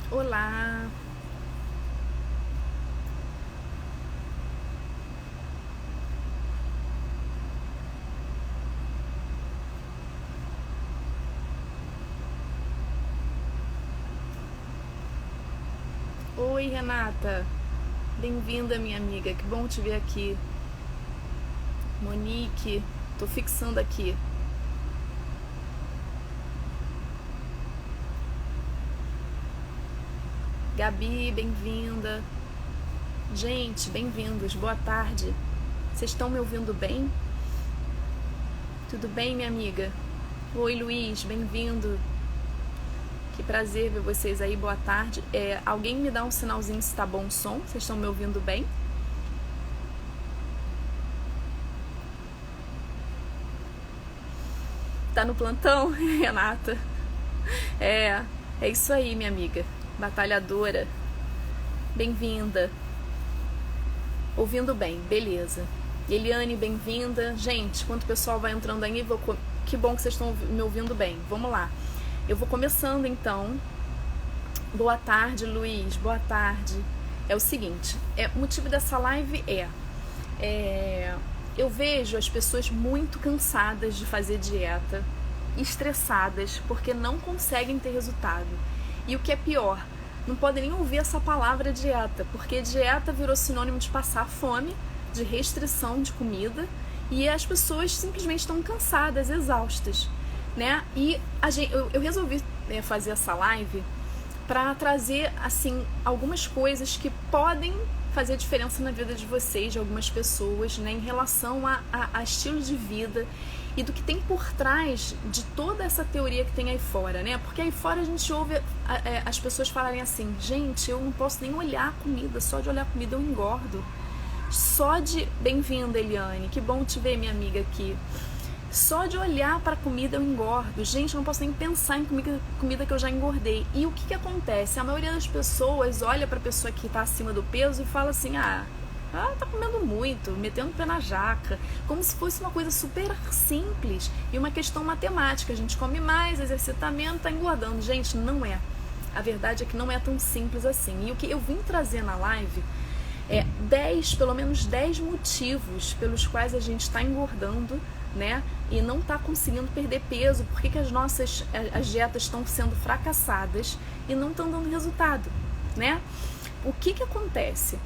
Olá! Oi, Renata! Bem-vinda, minha amiga, que bom te ver aqui. Monique, tô fixando aqui. Gabi, bem-vinda. Gente, bem-vindos, boa tarde. Vocês estão me ouvindo bem? Tudo bem, minha amiga? Oi, Luiz, bem-vindo. Que prazer ver vocês aí, boa tarde. Alguém me dá um sinalzinho se tá bom o som? Vocês estão me ouvindo bem? Tá no plantão, Renata? É, é isso aí, minha amiga. Batalhadora. Bem-vinda. Ouvindo bem, beleza. Eliane, bem-vinda. Gente, enquanto o pessoal vai entrando aí, que bom que vocês estão me ouvindo bem. Vamos lá. Eu vou começando então. Boa tarde, Luiz. Boa tarde. É o seguinte, o motivo dessa live eu vejo as pessoas muito cansadas de fazer dieta, estressadas, porque não conseguem ter resultado. E o que é pior, não podem nem ouvir essa palavra dieta, porque dieta virou sinônimo de passar fome, de restrição de comida, e as pessoas simplesmente estão cansadas, exaustas, né? E eu resolvi fazer essa live para trazer assim algumas coisas que podem fazer diferença na vida de vocês, de algumas pessoas, né, em relação a estilo de vida e do que tem por trás de toda essa teoria que tem aí fora, né? Porque aí fora a gente ouve as pessoas falarem assim: gente, eu não posso nem olhar a comida, só de olhar a comida eu engordo. Só de... Bem-vinda, Eliane, que bom te ver, minha amiga, aqui. Só de olhar para a comida eu engordo. Gente, eu não posso nem pensar em comida que eu já engordei. E o que acontece? A maioria das pessoas olha para a pessoa que está acima do peso e fala assim: ela tá comendo muito, metendo o pé na jaca, como se fosse uma coisa super simples e uma questão matemática. A gente come mais, exercita menos, tá engordando. Gente, não é. A verdade é que não é tão simples assim. E o que eu vim trazer na live pelo menos 10 motivos pelos quais a gente está engordando, né? E não está conseguindo perder peso. Por que as dietas estão sendo fracassadas e não estão dando resultado, né? O que acontece?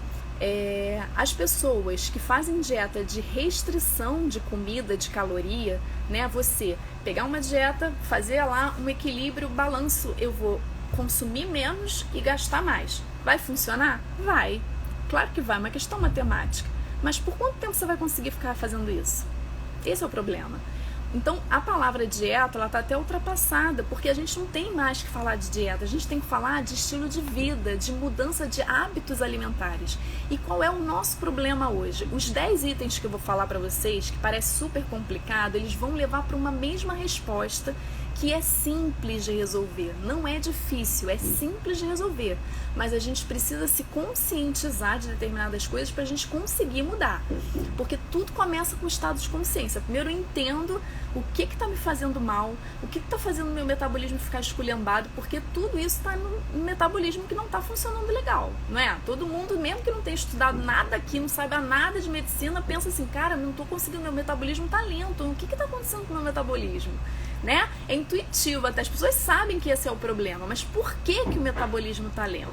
As pessoas que fazem dieta de restrição de comida, de caloria, né? Você pegar uma dieta, fazer lá um equilíbrio, balanço, eu vou consumir menos e gastar mais. Vai funcionar? Vai. Claro que vai, é uma questão matemática. Mas por quanto tempo você vai conseguir ficar fazendo isso? Esse é o problema. Então, a palavra dieta, ela está até ultrapassada, porque a gente não tem mais que falar de dieta, a gente tem que falar de estilo de vida, de mudança de hábitos alimentares. E qual é o nosso problema hoje? Os 10 itens que eu vou falar para vocês, que parece super complicado, eles vão levar para uma mesma resposta, que é simples de resolver. Não é difícil, é simples de resolver. Mas a gente precisa se conscientizar de determinadas coisas para a gente conseguir mudar. Porque tudo começa com o estado de consciência. Primeiro eu entendo o que está me fazendo mal, o que está fazendo o meu metabolismo ficar esculhambado, porque tudo isso está no metabolismo que não está funcionando legal, não é? Todo mundo, mesmo que não tenha estudado nada aqui, não saiba nada de medicina, pensa assim: cara, não estou conseguindo, meu metabolismo está lento, o que está acontecendo com o meu metabolismo? Né? É intuitivo, até as pessoas sabem que esse é o problema, mas por que o metabolismo está lento?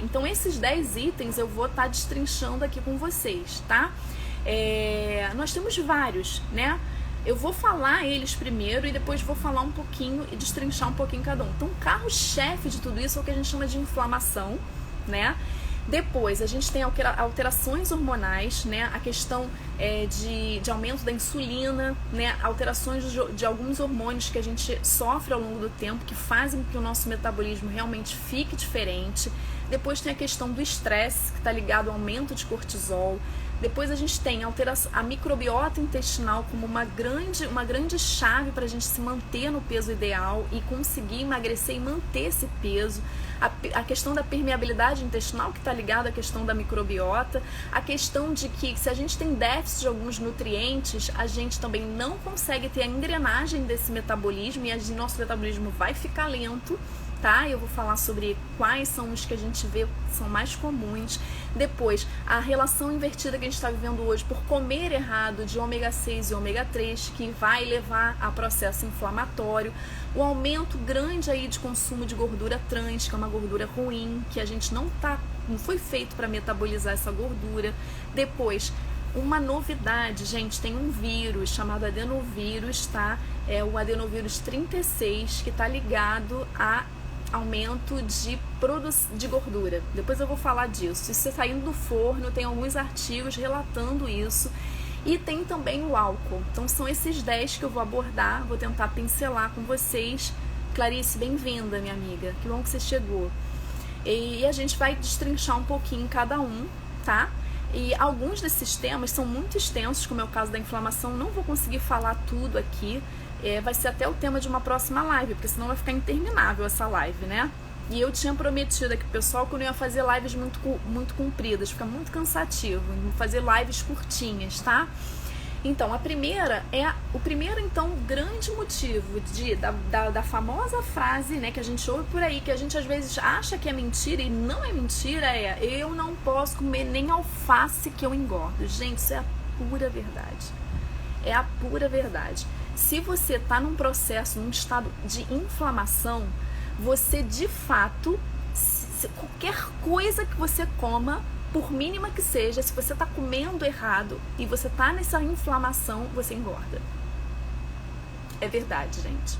Então esses 10 itens eu vou estar destrinchando aqui com vocês, tá? Nós temos vários, né? Eu vou falar eles primeiro e depois vou falar um pouquinho e destrinchar um pouquinho cada um. Então o carro-chefe de tudo isso é o que a gente chama de inflamação, né? Depois a gente tem alterações hormonais, né? A questão de aumento da insulina, né? Alterações de alguns hormônios que a gente sofre ao longo do tempo, que fazem com que o nosso metabolismo realmente fique diferente. Depois tem a questão do estresse, que está ligado ao aumento de cortisol. Depois a gente tem a microbiota intestinal como uma grande chave para a gente se manter no peso ideal e conseguir emagrecer e manter esse peso. A questão da permeabilidade intestinal, que está ligada à questão da microbiota. A questão de que se a gente tem déficit de alguns nutrientes, a gente também não consegue ter a engrenagem desse metabolismo e nosso metabolismo vai ficar lento, tá? Eu vou falar sobre quais são os que a gente vê que são mais comuns. Depois, a relação invertida que a gente está vivendo hoje por comer errado de ômega 6 e ômega 3, que vai levar a processo inflamatório. O aumento grande aí de consumo de gordura trans, que é uma gordura ruim, que a gente não foi feito para metabolizar essa gordura. Depois, uma novidade, gente, tem um vírus chamado adenovírus, tá? É o adenovírus 36, que está ligado a aumento de gordura. Depois eu vou falar disso. Isso saindo do forno, tem alguns artigos relatando isso. E tem também o álcool. Então são esses 10 que eu vou abordar, vou tentar pincelar com vocês. Clarice, bem-vinda, minha amiga. Que bom que você chegou. E a gente vai destrinchar um pouquinho cada um, tá? E alguns desses temas são muito extensos, como é o caso da inflamação. Não vou conseguir falar tudo aqui. Vai ser até o tema de uma próxima live, porque senão vai ficar interminável essa live, né? E eu tinha prometido aqui pro pessoal que eu não ia fazer lives muito compridas, fica muito cansativo. Vou fazer lives curtinhas, tá? Então, o primeiro, então, grande motivo da famosa frase, né, que a gente ouve por aí, que a gente às vezes acha que é mentira e não é mentira, eu não posso comer nem alface que eu engordo. Gente, isso é a pura verdade. É a pura verdade. Se você está num processo, num estado de inflamação, você de fato, qualquer coisa que você coma, por mínima que seja, se você está comendo errado e você está nessa inflamação, você engorda. É verdade, gente.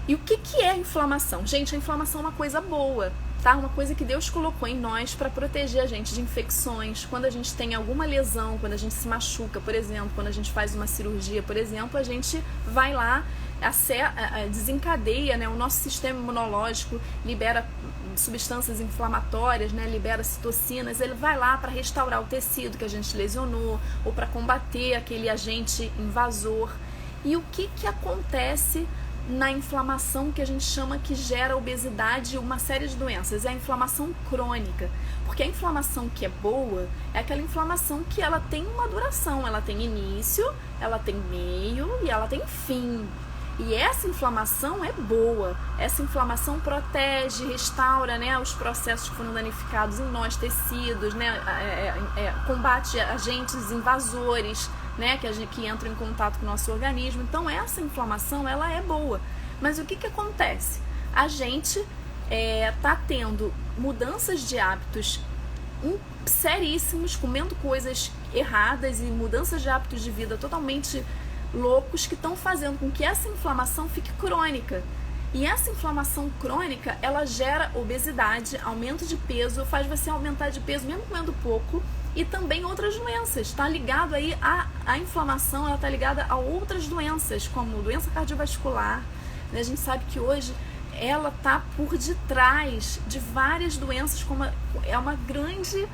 E o que é a inflamação? Gente, a inflamação é uma coisa boa, tá? Uma coisa que Deus colocou em nós para proteger a gente de infecções. Quando a gente tem alguma lesão, quando a gente se machuca, por exemplo, quando a gente faz uma cirurgia, por exemplo, a gente vai lá, desencadeia, né? O nosso sistema imunológico libera substâncias inflamatórias, né? Libera citocinas, ele vai lá para restaurar o tecido que a gente lesionou ou para combater aquele agente invasor. E o que acontece na inflamação que a gente chama que gera obesidade e uma série de doenças? É a inflamação crônica, porque a inflamação que é boa é aquela inflamação que ela tem uma duração, ela tem início, ela tem meio e ela tem fim. E essa inflamação é boa, essa inflamação protege, restaura, né, os processos que foram danificados em nós, tecidos, né, combate agentes invasores, né, que entram em contato com o nosso organismo. Então essa inflamação, ela é boa. Mas o que acontece? A gente tá tendo mudanças de hábitos seríssimos, comendo coisas erradas e mudanças de hábitos de vida totalmente loucos que estão fazendo com que essa inflamação fique crônica. E essa inflamação crônica, ela gera obesidade, aumento de peso, faz você aumentar de peso mesmo comendo pouco, e também outras doenças. Está ligado aí a inflamação, ela está ligada a outras doenças, como doença cardiovascular, né? A gente sabe que hoje ela está por detrás de várias doenças, como é uma grande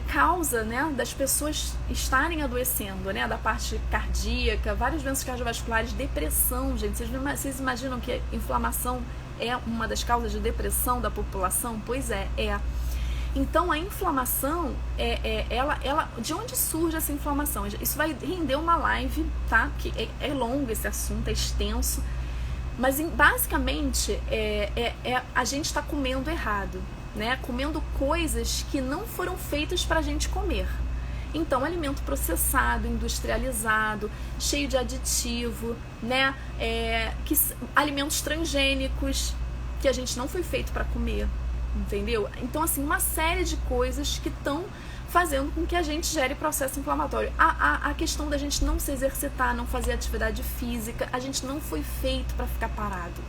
causa, né, das pessoas estarem adoecendo, né, da parte cardíaca, várias doenças cardiovasculares, depressão, gente. Vocês imaginam que a inflamação é uma das causas de depressão da população? Pois é. Então a inflamação, ela, de onde surge essa inflamação? Isso vai render uma live, tá? Que é longo esse assunto, é extenso, mas basicamente a gente está comendo errado, né? Comendo coisas que não foram feitas para a gente comer. Então, alimento processado, industrializado, cheio de aditivo, né? Alimentos transgênicos que a gente não foi feito para comer, entendeu? Então, assim, uma série de coisas que estão fazendo com que a gente gere processo inflamatório. A questão da gente não se exercitar, não fazer atividade física, a gente não foi feito para ficar parado.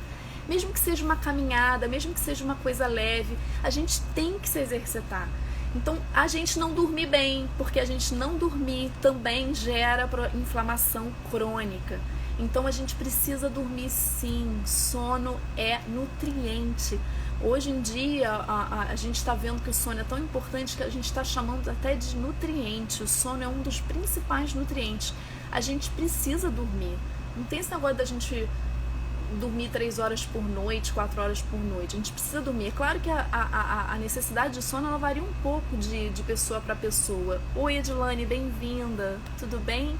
Mesmo que seja uma caminhada, mesmo que seja uma coisa leve, a gente tem que se exercitar. Então, a gente não dormir bem, porque a gente não dormir também gera inflamação crônica. Então, a gente precisa dormir sim, sono é nutriente. Hoje em dia, a gente está vendo que o sono é tão importante que a gente está chamando até de nutriente. O sono é um dos principais nutrientes. A gente precisa dormir. Não tem esse negócio da gente dormir 3 horas por noite, 4 horas por noite. A gente precisa dormir. É claro que a necessidade de sono ela varia um pouco de pessoa para pessoa. Oi, Edilane, bem-vinda. Tudo bem?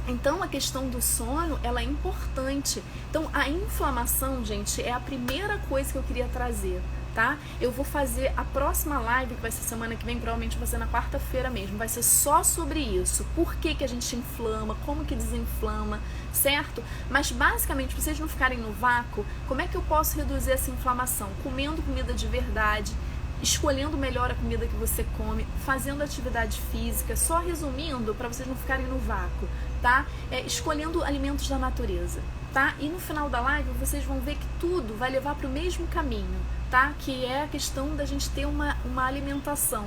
Então, a questão do sono, ela é importante. Então, a inflamação, gente, é a primeira coisa que eu queria trazer, tá? Eu vou fazer a próxima live, que vai ser semana que vem, provavelmente vai ser na quarta-feira mesmo, vai ser só sobre isso. Por que que a gente inflama, como que desinflama, certo? Mas, basicamente, pra vocês não ficarem no vácuo, como é que eu posso reduzir essa inflamação? Comendo comida de verdade, escolhendo melhor a comida que você come, fazendo atividade física, só resumindo, para vocês não ficarem no vácuo, tá? Escolhendo alimentos da natureza, tá? E no final da live vocês vão ver que tudo vai levar para o mesmo caminho, tá? Que é a questão da gente ter uma alimentação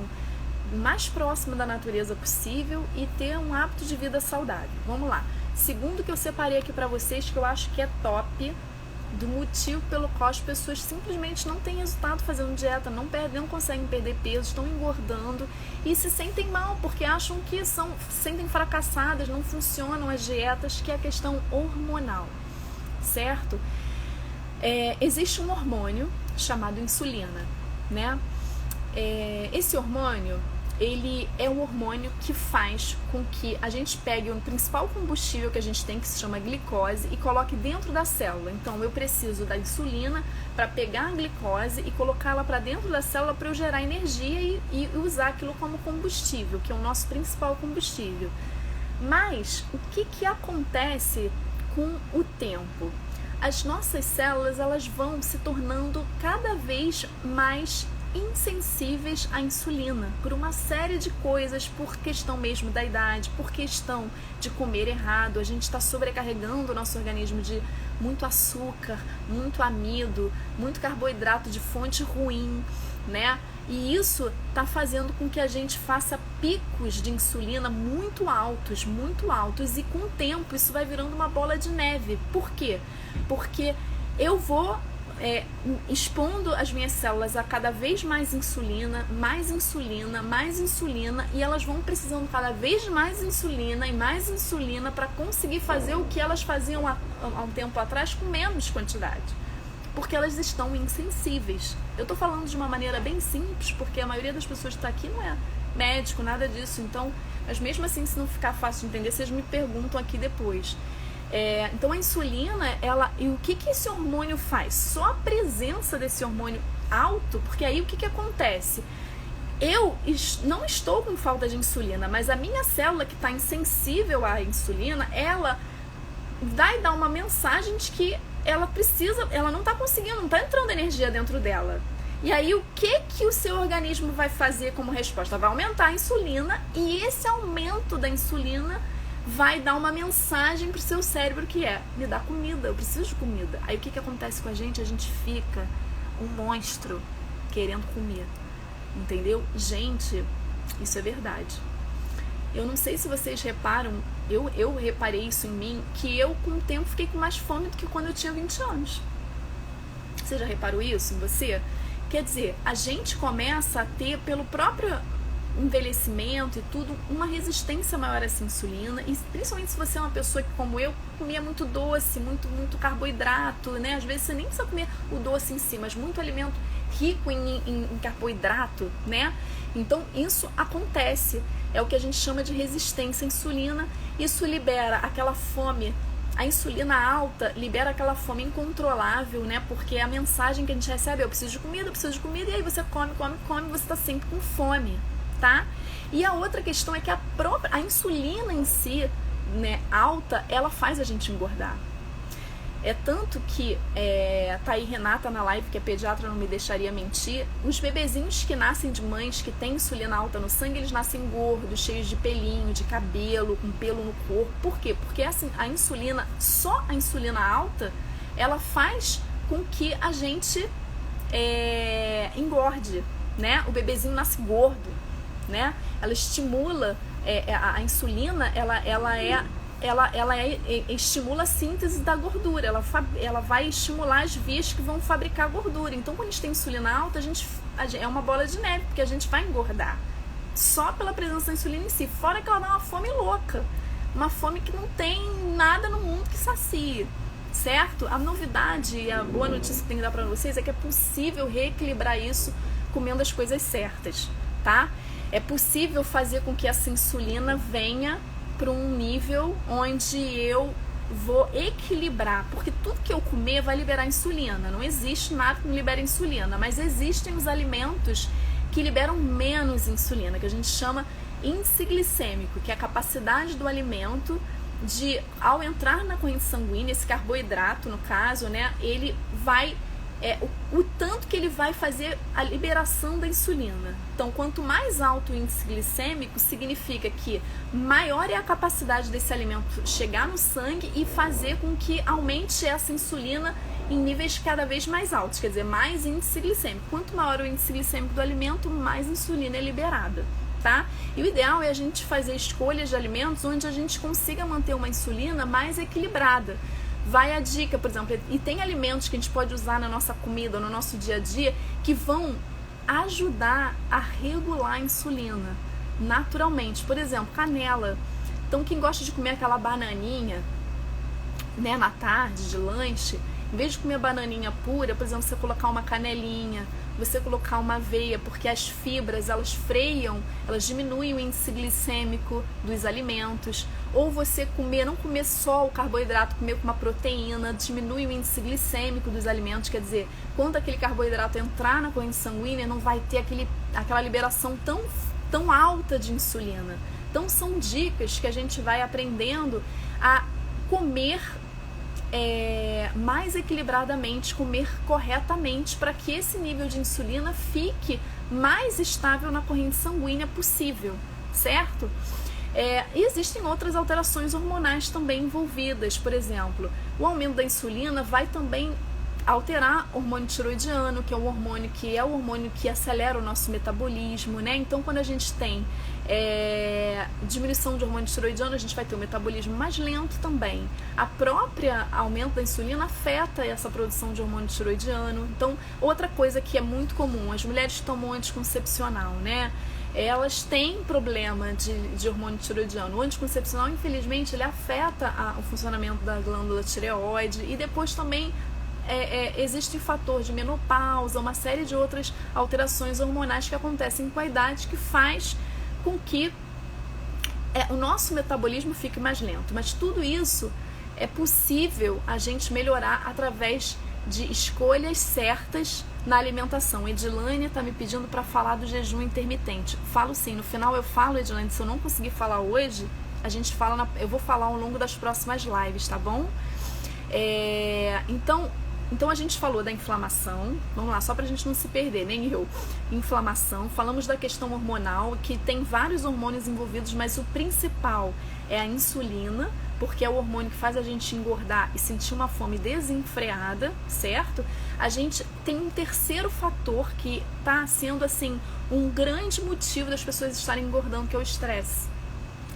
mais próxima da natureza possível e ter um hábito de vida saudável. Vamos lá. Segundo que eu separei aqui para vocês, que eu acho que é top, do motivo pelo qual as pessoas simplesmente não têm resultado fazendo dieta, não conseguem perder peso, estão engordando e se sentem mal porque acham que se sentem fracassadas, não funcionam as dietas, que é a questão hormonal, certo? Existe um hormônio chamado insulina, né? Esse hormônio, ele é um hormônio que faz com que a gente pegue o principal combustível que a gente tem, que se chama glicose, e coloque dentro da célula. Então, eu preciso da insulina para pegar a glicose e colocá-la para dentro da célula para eu gerar energia e usar aquilo como combustível, que é o nosso principal combustível. Mas, o que acontece com o tempo? As nossas células, elas vão se tornando cada vez mais insensíveis à insulina, por uma série de coisas, por questão mesmo da idade, por questão de comer errado. A gente está sobrecarregando o nosso organismo de muito açúcar, muito amido, muito carboidrato de fonte ruim, né? E isso está fazendo com que a gente faça picos de insulina muito altos, e com o tempo isso vai virando uma bola de neve. Por quê? Porque eu vou expondo as minhas células a cada vez mais insulina, e elas vão precisando cada vez mais insulina para conseguir fazer o que elas faziam há um tempo atrás com menos quantidade, porque elas estão insensíveis. Eu tô falando de uma maneira bem simples, porque a maioria das pessoas que está aqui não é médico, nada disso, então, mas mesmo assim, se não ficar fácil de entender, vocês me perguntam aqui depois. Então a insulina, e o que esse hormônio faz? Só a presença desse hormônio alto, porque aí o que acontece? Eu não estou com falta de insulina, mas a minha célula que está insensível à insulina, ela vai dar uma mensagem de que ela precisa, ela não está conseguindo, não está entrando energia dentro dela. E aí o que o seu organismo vai fazer como resposta? Vai aumentar a insulina, e esse aumento da insulina vai dar uma mensagem pro seu cérebro que me dá comida, eu preciso de comida. Aí o que acontece com a gente? A gente fica um monstro querendo comer, entendeu? Gente, isso é verdade. Eu não sei se vocês reparam, eu reparei isso em mim, que eu com o tempo fiquei com mais fome do que quando eu tinha 20 anos. Você já reparou isso em você? Quer dizer, a gente começa a ter, pelo próprio envelhecimento e tudo, uma resistência maior a essa insulina, e principalmente se você é uma pessoa que, como eu, comia muito doce, muito carboidrato, né? Às vezes você nem precisa comer o doce em si, mas muito alimento rico em carboidrato, né? Então isso acontece, é o que a gente chama de resistência à insulina. Isso libera aquela fome. A insulina alta libera aquela fome incontrolável, né? Porque a mensagem que a gente recebe é: eu preciso de comida, e aí você come, você tá sempre com fome, tá? E a outra questão é que a insulina em si, né, alta, ela faz a gente engordar. É tanto que tá aí Renata na live, que é pediatra, não me deixaria mentir. Os bebezinhos que nascem de mães que têm insulina alta no sangue, eles nascem gordos, cheios de pelinho, de cabelo, com pelo no corpo. Por quê? Porque assim, só a insulina alta, ela faz com que a gente engorde, né? O bebezinho nasce gordo, né? Ela estimula, a insulina, ela estimula a síntese da gordura, ela vai estimular as vias que vão fabricar gordura. Então, quando a gente tem insulina alta, é uma bola de neve, porque a gente vai engordar só pela presença da insulina em si. Fora que ela dá uma fome louca, uma fome que não tem nada no mundo que sacie, certo? A novidade e a boa notícia que tem que dar para vocês é que é possível reequilibrar isso comendo as coisas certas, tá? É possível fazer com que essa insulina venha para um nível onde eu vou equilibrar, porque tudo que eu comer vai liberar insulina. Não existe nada que não libera insulina, mas existem os alimentos que liberam menos insulina, que a gente chama índice glicêmico, que é a capacidade do alimento de, ao entrar na corrente sanguínea, esse carboidrato, no caso, né, ele vai, o tanto que ele vai fazer a liberação da insulina. Então, quanto mais alto o índice glicêmico, significa que maior é a capacidade desse alimento chegar no sangue e fazer com que aumente essa insulina em níveis cada vez mais altos, quer dizer, mais índice glicêmico. Quanto maior o índice glicêmico do alimento, mais insulina é liberada, tá? E o ideal é a gente fazer escolhas de alimentos onde a gente consiga manter uma insulina mais equilibrada. Vai a dica, por exemplo, e tem alimentos que a gente pode usar na nossa comida, no nosso dia a dia, que vão ajudar a regular a insulina naturalmente. Por exemplo, canela. Então, quem gosta de comer aquela bananinha, né, na tarde, de lanche, em vez de comer bananinha pura, por exemplo, você colocar uma canelinha, você colocar uma aveia, porque as fibras, elas freiam, elas diminuem o índice glicêmico dos alimentos. Ou você comer, não comer só o carboidrato, comer com uma proteína, diminui o índice glicêmico dos alimentos, quer dizer, quando aquele carboidrato entrar na corrente sanguínea, não vai ter aquela liberação tão alta de insulina. Então são dicas que a gente vai aprendendo a comer mais equilibradamente, comer corretamente, para que esse nível de insulina fique mais estável na corrente sanguínea possível, certo? E existem outras alterações hormonais também envolvidas. Por exemplo, o aumento da insulina vai também alterar o hormônio tiroidiano, que é o hormônio que acelera o nosso metabolismo, né? Então, quando a gente tem diminuição de hormônio tiroidiano, a gente vai ter um metabolismo mais lento também. A própria aumento da insulina afeta essa produção de hormônio tiroidiano. Então, outra coisa que é muito comum, as mulheres que tomam anticoncepcional, né? Elas têm problema de hormônio tiroidiano. O anticoncepcional, infelizmente, ele afeta o funcionamento da glândula tireoide, e depois também existe fator de menopausa, uma série de outras alterações hormonais que acontecem com a idade, que faz com que o nosso metabolismo fique mais lento. Mas tudo isso é possível a gente melhorar através de escolhas certas na alimentação. Edilane está me pedindo para falar do jejum intermitente. Falo sim, no final eu falo, Edilane. Se eu não conseguir falar hoje, a gente fala eu vou falar ao longo das próximas lives, tá bom? Então a gente falou da inflamação, vamos lá, só pra gente não se perder, nem eu. Inflamação, falamos da questão hormonal, que tem vários hormônios envolvidos, mas o principal é a insulina, porque é o hormônio que faz a gente engordar e sentir uma fome desenfreada, certo? A gente tem um terceiro fator que tá sendo, assim, um grande motivo das pessoas estarem engordando, que é o estresse,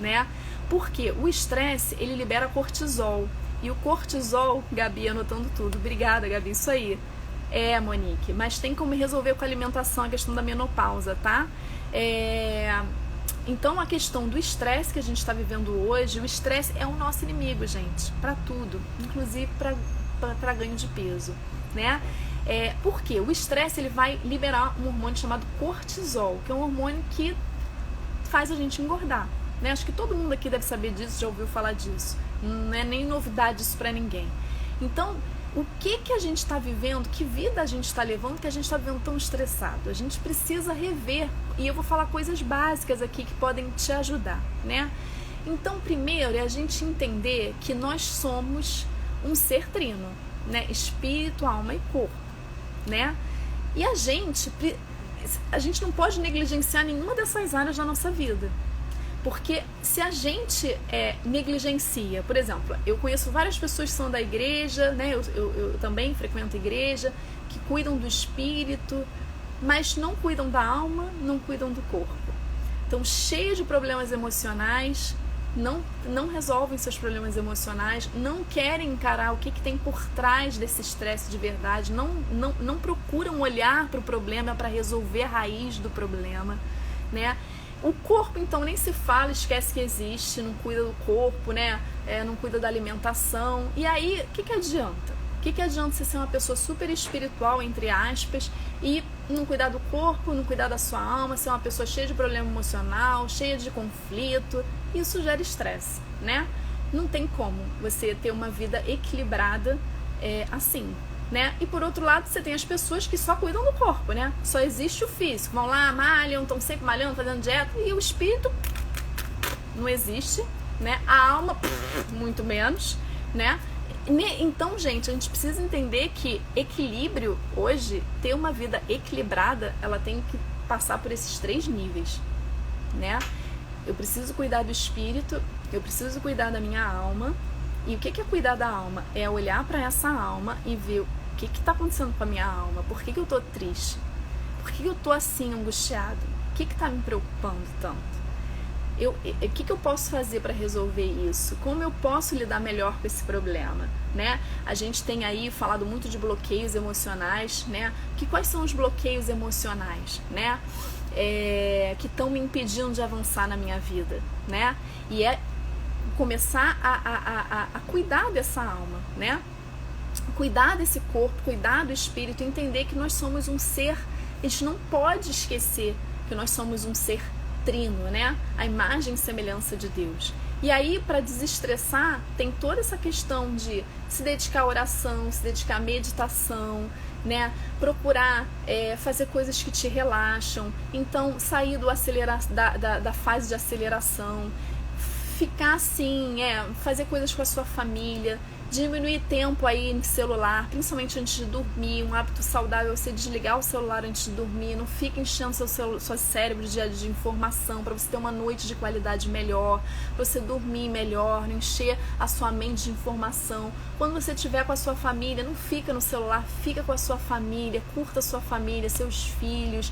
né? Porque o estresse, ele libera cortisol. E o cortisol, Gabi anotando tudo. Obrigada, Gabi, isso aí. Monique, mas tem como resolver com a alimentação a questão da menopausa, tá? Então, a questão do estresse que a gente está vivendo hoje, o estresse é o nosso inimigo, gente, para tudo, inclusive para ganho de peso, né? Por quê? O estresse, ele vai liberar um hormônio chamado cortisol, que é um hormônio que faz a gente engordar, né? Acho que todo mundo aqui deve saber disso, já ouviu falar disso. Não é nem novidade isso para ninguém. Então, o que a gente está vivendo, que vida a gente está levando, que a gente está vivendo tão estressado? A gente precisa rever, e eu vou falar coisas básicas aqui que podem te ajudar, né? Então, primeiro é a gente entender que nós somos um ser trino, né? Espírito, alma e corpo, né? E a gente não pode negligenciar nenhuma dessas áreas da nossa vida. Porque se a gente negligencia, por exemplo, eu conheço várias pessoas que são da igreja, né? Eu também frequento a igreja, que cuidam do espírito, mas não cuidam da alma, não cuidam do corpo. Então, cheio de problemas emocionais, não resolvem seus problemas emocionais, não querem encarar o que tem por trás desse estresse de verdade, não procuram olhar para o problema para resolver a raiz do problema, né? O corpo, então, nem se fala, esquece que existe, não cuida do corpo, né? Não cuida da alimentação. E aí, o que adianta? que adianta você ser uma pessoa super espiritual, entre aspas, e não cuidar do corpo, não cuidar da sua alma, ser uma pessoa cheia de problema emocional, cheia de conflito? Isso gera estresse, né? Não tem como você ter uma vida equilibrada assim, né? E por outro lado, você tem as pessoas que só cuidam do corpo, né? Só existe o físico, vão lá, malham, estão sempre malhando, fazendo dieta, e o espírito não existe, né? A alma, muito menos, né? Então, gente, a gente precisa entender que equilíbrio hoje, ter uma vida equilibrada, ela tem que passar por esses 3 níveis, né? Eu preciso cuidar do espírito, eu preciso cuidar da minha alma. E o que é cuidar da alma? É olhar para essa alma e ver o que está acontecendo com a minha alma. Por que eu tô triste? Por que eu tô assim, angustiado? O que está me preocupando tanto? O que eu posso fazer para resolver isso? Como eu posso lidar melhor com esse problema, né? A gente tem aí falado muito de bloqueios emocionais, né? Quais são os bloqueios emocionais, né? Que estão me impedindo de avançar na minha vida, né? E é começar a cuidar dessa alma, né? Cuidar desse corpo, cuidar do espírito, entender que nós somos um ser. A gente não pode esquecer que nós somos um ser trino, né? A imagem e semelhança de Deus. E aí, para desestressar, tem toda essa questão de se dedicar à oração, se dedicar à meditação, né? Procurar fazer coisas que te relaxam. Então, sair da fase de aceleração, ficar assim, fazer coisas com a sua família, diminuir tempo aí em celular, principalmente antes de dormir. Um hábito saudável é você desligar o celular antes de dormir, não fica enchendo seu cérebro de informação, para você ter uma noite de qualidade melhor, para você dormir melhor, não encher a sua mente de informação. Quando você estiver com a sua família, não fica no celular, fica com a sua família, curta a sua família, seus filhos,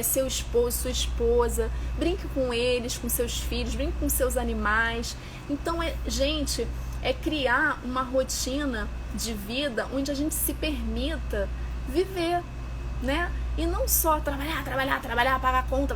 seu esposo, sua esposa, brinque com eles, com seus filhos, brinque com seus animais. Então, gente, é criar uma rotina de vida onde a gente se permita viver, né? E não só trabalhar, pagar conta,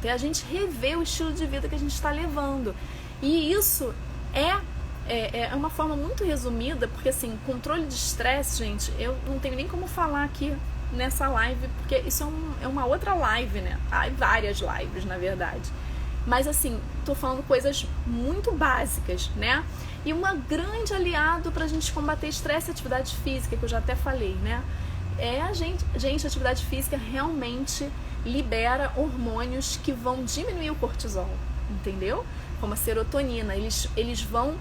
é a gente rever o estilo de vida que a gente está levando. E isso é uma forma muito resumida, porque assim, controle de estresse, gente, eu não tenho nem como falar aqui nessa live, porque isso é uma outra live, né? Há várias lives, na verdade. Mas assim, tô falando coisas muito básicas, né? E um grande aliado pra gente combater estresse é a atividade física, que eu já até falei, né? A atividade física realmente libera hormônios que vão diminuir o cortisol, entendeu? Como a serotonina, eles vão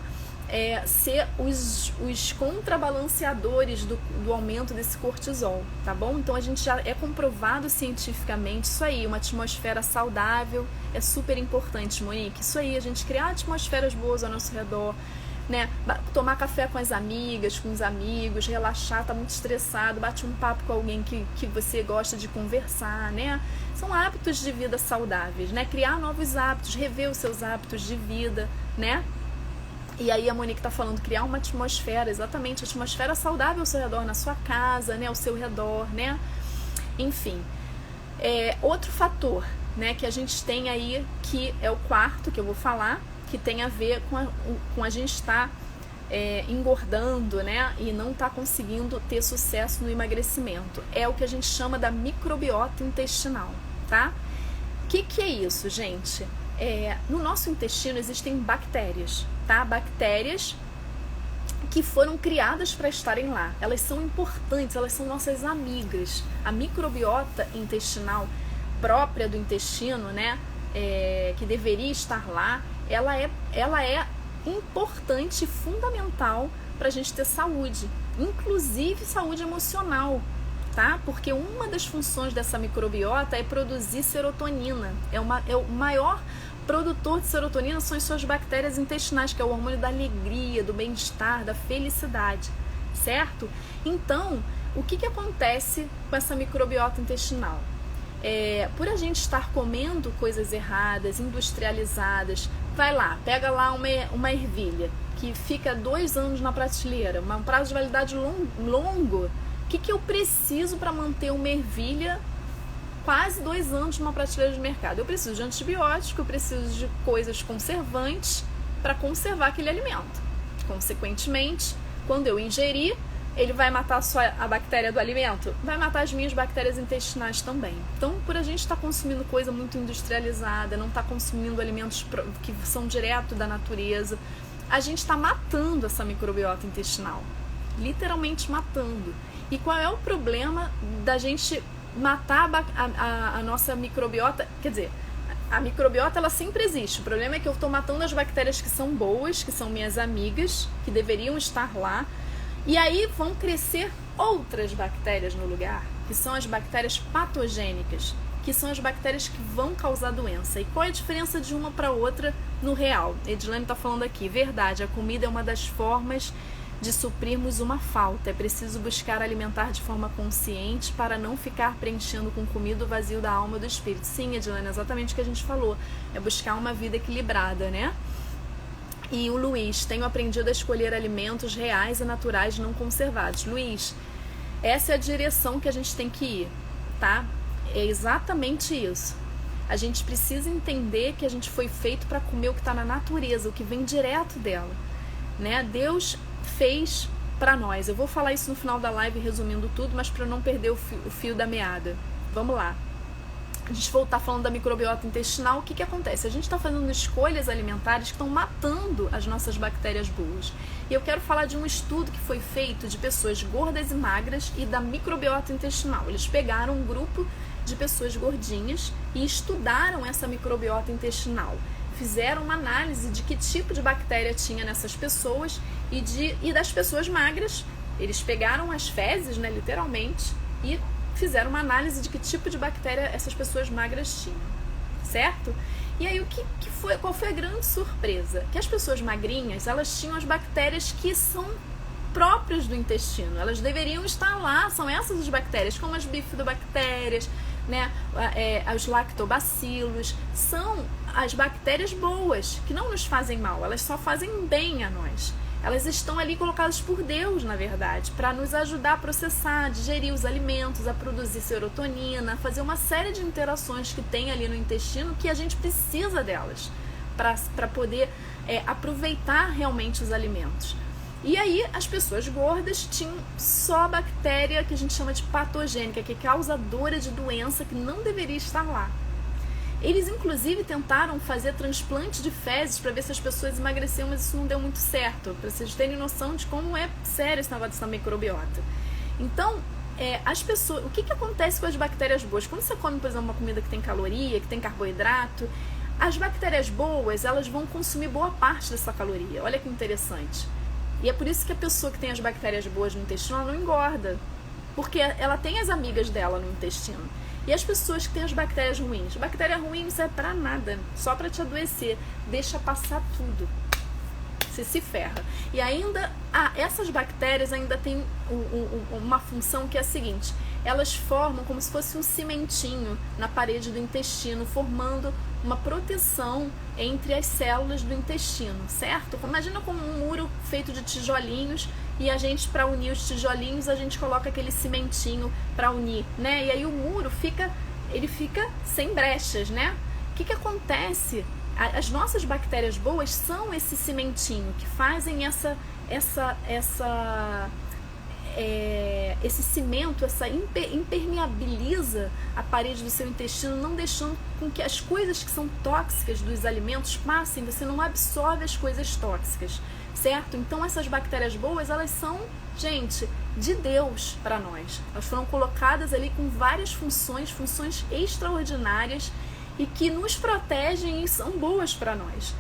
ser os contrabalanceadores do aumento desse cortisol, tá bom? Então a gente já é comprovado cientificamente isso aí, uma atmosfera saudável é super importante, Monique. Isso aí, a gente criar atmosferas boas ao nosso redor, né? Tomar café com as amigas, com os amigos, relaxar, tá muito estressado, bate um papo com alguém que você gosta de conversar, né? São hábitos de vida saudáveis, né? Criar novos hábitos, rever os seus hábitos de vida, né? E aí a Monique tá falando, criar uma atmosfera, exatamente, atmosfera saudável ao seu redor, na sua casa, né, ao seu redor, né? Enfim, outro fator, né, que a gente tem aí, que é o quarto, que eu vou falar, que tem a ver com a gente estar engordando, né, e não tá conseguindo ter sucesso no emagrecimento. É o que a gente chama da microbiota intestinal, tá? O que é isso, gente? No nosso intestino existem bactérias, tá? Bactérias que foram criadas para estarem lá. Elas são importantes, elas são nossas amigas. A microbiota intestinal própria do intestino, né? Que deveria estar lá, ela é importante e fundamental para a gente ter saúde, inclusive saúde emocional, tá? Porque uma das funções dessa microbiota é produzir serotonina. O maior produtor de serotonina são as suas bactérias intestinais, que é o hormônio da alegria, do bem-estar, da felicidade, certo? Então, o que acontece com essa microbiota intestinal? Por a gente estar comendo coisas erradas, industrializadas, vai lá, pega lá uma ervilha que fica 2 anos na prateleira, um prazo de validade longo. O que eu preciso para manter uma ervilha quase 2 anos numa prateleira de mercado? Eu preciso de antibiótico, eu preciso de coisas conservantes para conservar aquele alimento. Consequentemente, quando eu ingerir, ele vai matar só a bactéria do alimento? Vai matar as minhas bactérias intestinais também. Então, por a gente estar consumindo coisa muito industrializada, não estar consumindo alimentos que são direto da natureza, a gente está matando essa microbiota intestinal. Literalmente matando. E qual é o problema da gente matar a nossa microbiota? Quer dizer, a microbiota ela sempre existe. O problema é que eu estou matando as bactérias que são boas, que são minhas amigas, que deveriam estar lá. E aí vão crescer outras bactérias no lugar, que são as bactérias patogênicas, que são as bactérias que vão causar doença. E qual é a diferença de uma para outra no real? Edilene está falando aqui, verdade, a comida é uma das formas de suprirmos uma falta. É preciso buscar alimentar de forma consciente para não ficar preenchendo com comida o vazio da alma e do espírito. Sim, Edilene, exatamente o que a gente falou. É buscar uma vida equilibrada, né? E o Luiz, tenho aprendido a escolher alimentos reais e naturais não conservados. Luiz, essa é a direção que a gente tem que ir, tá? É exatamente isso. A gente precisa entender que a gente foi feito para comer o que está na natureza, o que vem direto dela, né? Deus fez para nós. Eu vou falar isso no final da live resumindo tudo, mas para não perder o fio da meada. Vamos lá. A gente voltar falando da microbiota intestinal, o que acontece? A gente está fazendo escolhas alimentares que estão matando as nossas bactérias boas. E eu quero falar de um estudo que foi feito de pessoas gordas e magras e da microbiota intestinal. Eles pegaram um grupo de pessoas gordinhas e estudaram essa microbiota intestinal. Fizeram uma análise de que tipo de bactéria tinha nessas pessoas e das pessoas magras. Eles pegaram as fezes, né, literalmente, e fizeram uma análise de que tipo de bactéria essas pessoas magras tinham, certo? E aí qual foi a grande surpresa? Que as pessoas magrinhas, elas tinham as bactérias que são próprias do intestino, elas deveriam estar lá, são essas as bactérias, como as bifidobactérias, né, os lactobacilos, são as bactérias boas, que não nos fazem mal, elas só fazem bem a nós. Elas estão ali colocadas por Deus, na verdade, para nos ajudar a processar, a digerir os alimentos, a produzir serotonina, a fazer uma série de interações que tem ali no intestino que a gente precisa delas para poder aproveitar realmente os alimentos. E aí as pessoas gordas tinham só bactéria que a gente chama de patogênica, que é causadora de doença que não deveria estar lá. Eles, inclusive, tentaram fazer transplante de fezes para ver se as pessoas emagreciam, mas isso não deu muito certo, para vocês terem noção de como é sério esse negócio dessa microbiota. Então, as pessoas, o que acontece com as bactérias boas? Quando você come, por exemplo, uma comida que tem caloria, que tem carboidrato, as bactérias boas, elas vão consumir boa parte dessa caloria. Olha que interessante. E é por isso que a pessoa que tem as bactérias boas no intestino, ela não engorda, porque ela tem as amigas dela no intestino. E as pessoas que têm as bactérias ruins? Bactéria ruim não serve pra nada, só pra te adoecer. Deixa passar tudo. Você se ferra. E ainda, essas bactérias ainda têm uma função que é a seguinte: elas formam como se fosse um cimentinho na parede do intestino, formando uma proteção entre as células do intestino, certo? Imagina como um muro feito de tijolinhos, e a gente, para unir os tijolinhos, a gente coloca aquele cimentinho para unir, né? E aí o muro fica sem brechas, né? O que acontece? As nossas bactérias boas são esse cimentinho que fazem esse cimento, impermeabiliza a parede do seu intestino, não deixando com que as coisas que são tóxicas dos alimentos passem. Você não absorve as coisas tóxicas, certo? Então essas bactérias boas, elas são, gente, de Deus para nós. Elas foram colocadas ali com várias funções extraordinárias e que nos protegem e são boas para nós.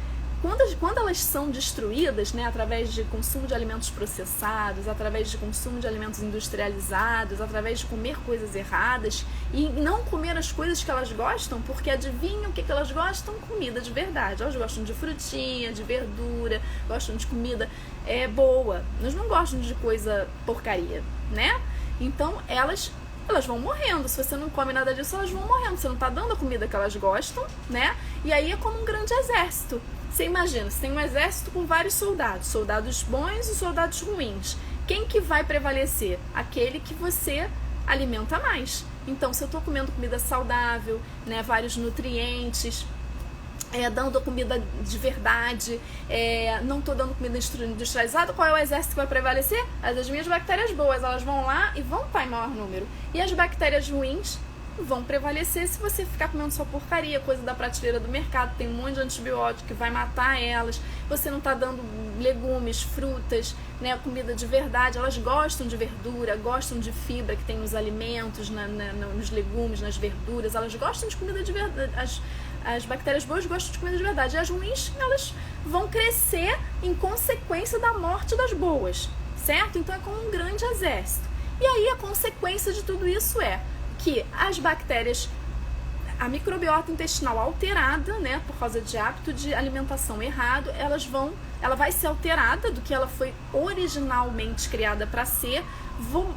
Quando elas são destruídas, né, através de consumo de alimentos processados, através de consumo de alimentos industrializados, através de comer coisas erradas e não comer as coisas que elas gostam, porque adivinham o que elas gostam? Comida de verdade. Elas gostam de frutinha, de verdura, gostam de comida boa. Elas não gostam de coisa porcaria, né? Então elas vão morrendo. Se você não come nada disso, elas vão morrendo. Você não está dando a comida que elas gostam, né? E aí é como um grande exército. Você imagina, você tem um exército com vários soldados bons e soldados ruins. Quem que vai prevalecer? Aquele que você alimenta mais. Então, se eu estou comendo comida saudável, né, vários nutrientes, dando comida de verdade, não tô dando comida industrializada, qual é o exército que vai prevalecer? As minhas bactérias boas, elas vão lá e vão estar em maior número. E as bactérias ruins vão prevalecer se você ficar comendo só porcaria, coisa da prateleira do mercado, tem um monte de antibiótico que vai matar elas, você não tá dando legumes, frutas, né, comida de verdade. Elas gostam de verdura, gostam de fibra que tem nos alimentos, nos legumes, nas verduras, elas gostam de comida de verdade. As bactérias boas gostam de comida de verdade, e as ruins, elas vão crescer em consequência da morte das boas, certo? Então é como um grande exército. E aí a consequência de tudo isso é que as bactérias, a microbiota intestinal alterada, né, por causa de hábito de alimentação errado, ela vai ser alterada do que ela foi originalmente criada para ser.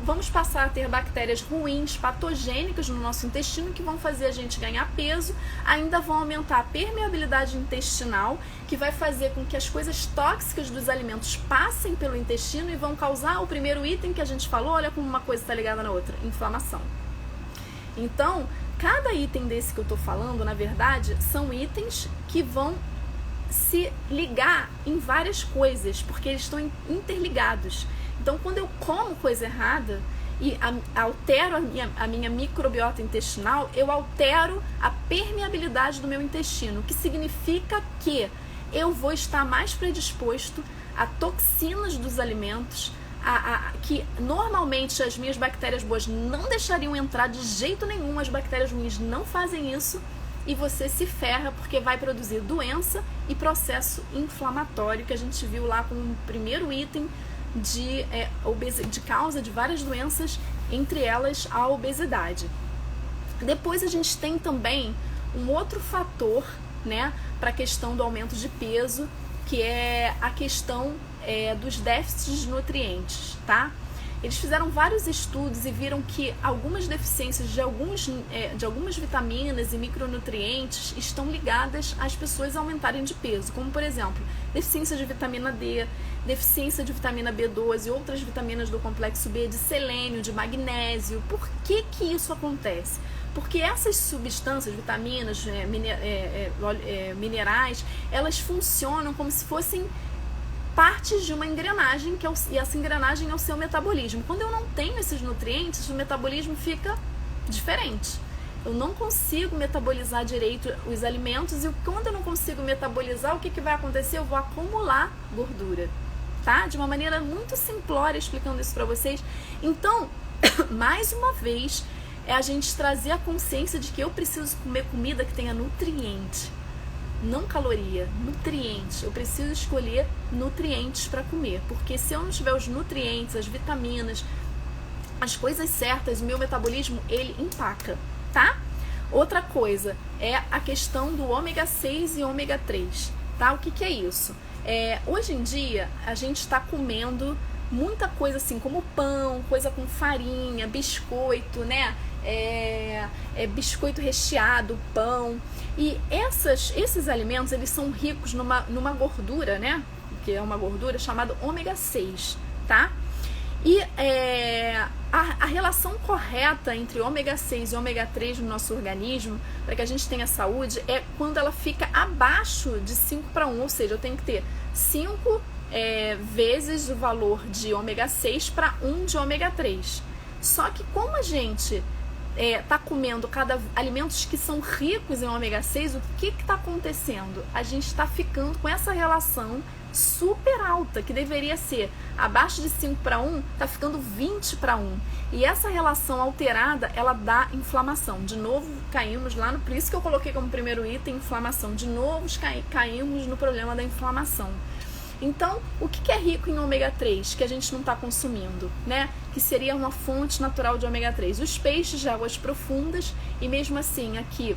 Vamos passar a ter bactérias ruins, patogênicas no nosso intestino, que vão fazer a gente ganhar peso, ainda vão aumentar a permeabilidade intestinal, que vai fazer com que as coisas tóxicas dos alimentos passem pelo intestino e vão causar o primeiro item que a gente falou. Olha como uma coisa está ligada na outra: inflamação. Então, cada item desse que eu estou falando, na verdade, são itens que vão se ligar em várias coisas, porque eles estão interligados. Então, quando eu como coisa errada e altero a minha microbiota intestinal, eu altero a permeabilidade do meu intestino, o que significa que eu vou estar mais predisposto a toxinas dos alimentos, que normalmente as minhas bactérias boas não deixariam entrar de jeito nenhum. As bactérias ruins não fazem isso, e você se ferra porque vai produzir doença e processo inflamatório, que a gente viu lá com o primeiro item de causa de várias doenças, entre elas a obesidade. Depois a gente tem também um outro fator, né, para a questão do aumento de peso, que é a questão dos déficits de nutrientes, tá? Eles fizeram vários estudos e viram que algumas deficiências de algumas vitaminas e micronutrientes estão ligadas às pessoas aumentarem de peso, como por exemplo, deficiência de vitamina D, deficiência de vitamina B12 e outras vitaminas do complexo B, de selênio, de magnésio. Por que que isso acontece? Porque essas substâncias, vitaminas, minerais, elas funcionam como se fossem partes de uma engrenagem, e essa engrenagem é o seu metabolismo. Quando eu não tenho esses nutrientes, o metabolismo fica diferente. Eu não consigo metabolizar direito os alimentos, e quando eu não consigo metabolizar, o que vai acontecer? Eu vou acumular gordura, tá? De uma maneira muito simplória, explicando isso para vocês. Então, mais uma vez, é a gente trazer a consciência de que eu preciso comer comida que tenha nutriente. Não caloria, nutrientes. Eu preciso escolher nutrientes para comer, porque se eu não tiver os nutrientes, as vitaminas, as coisas certas, o meu metabolismo, ele empaca, tá? Outra coisa é a questão do ômega 6 e ômega 3, tá? O que é isso? Hoje em dia, a gente está comendo muita coisa assim, como pão, coisa com farinha, biscoito, né? Biscoito recheado, pão. E esses alimentos, eles são ricos numa gordura, né? Que é uma gordura chamada ômega 6, tá? E a relação correta entre ômega 6 e ômega 3 no nosso organismo, para que a gente tenha saúde, é quando ela fica abaixo de 5:1, ou seja, eu tenho que ter 5 vezes o valor de ômega 6 para 1 de ômega 3. Só que como a gente está comendo alimentos que são ricos em ômega 6, o que está acontecendo? A gente está ficando com essa relação super alta, que deveria ser abaixo de 5:1, está ficando 20:1. E essa relação alterada, ela dá inflamação. De novo, caímos lá por isso que eu coloquei como primeiro item inflamação. De novo, caímos no problema da inflamação. Então, o que é rico em ômega 3 que a gente não está consumindo, né? Que seria uma fonte natural de ômega 3? Os peixes de águas profundas, e mesmo assim, aqui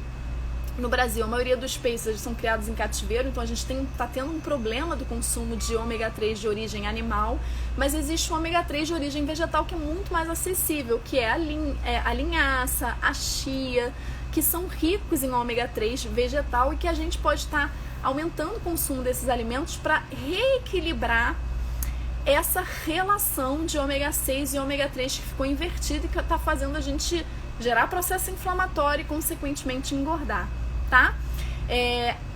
no Brasil, a maioria dos peixes são criados em cativeiro, então a gente está tendo um problema do consumo de ômega 3 de origem animal, mas existe o ômega 3 de origem vegetal que é muito mais acessível, que é a linhaça, a chia, que são ricos em ômega 3 vegetal e que a gente pode estar aumentando o consumo desses alimentos para reequilibrar essa relação de ômega 6 e ômega 3 que ficou invertida e que está fazendo a gente gerar processo inflamatório e consequentemente engordar, tá?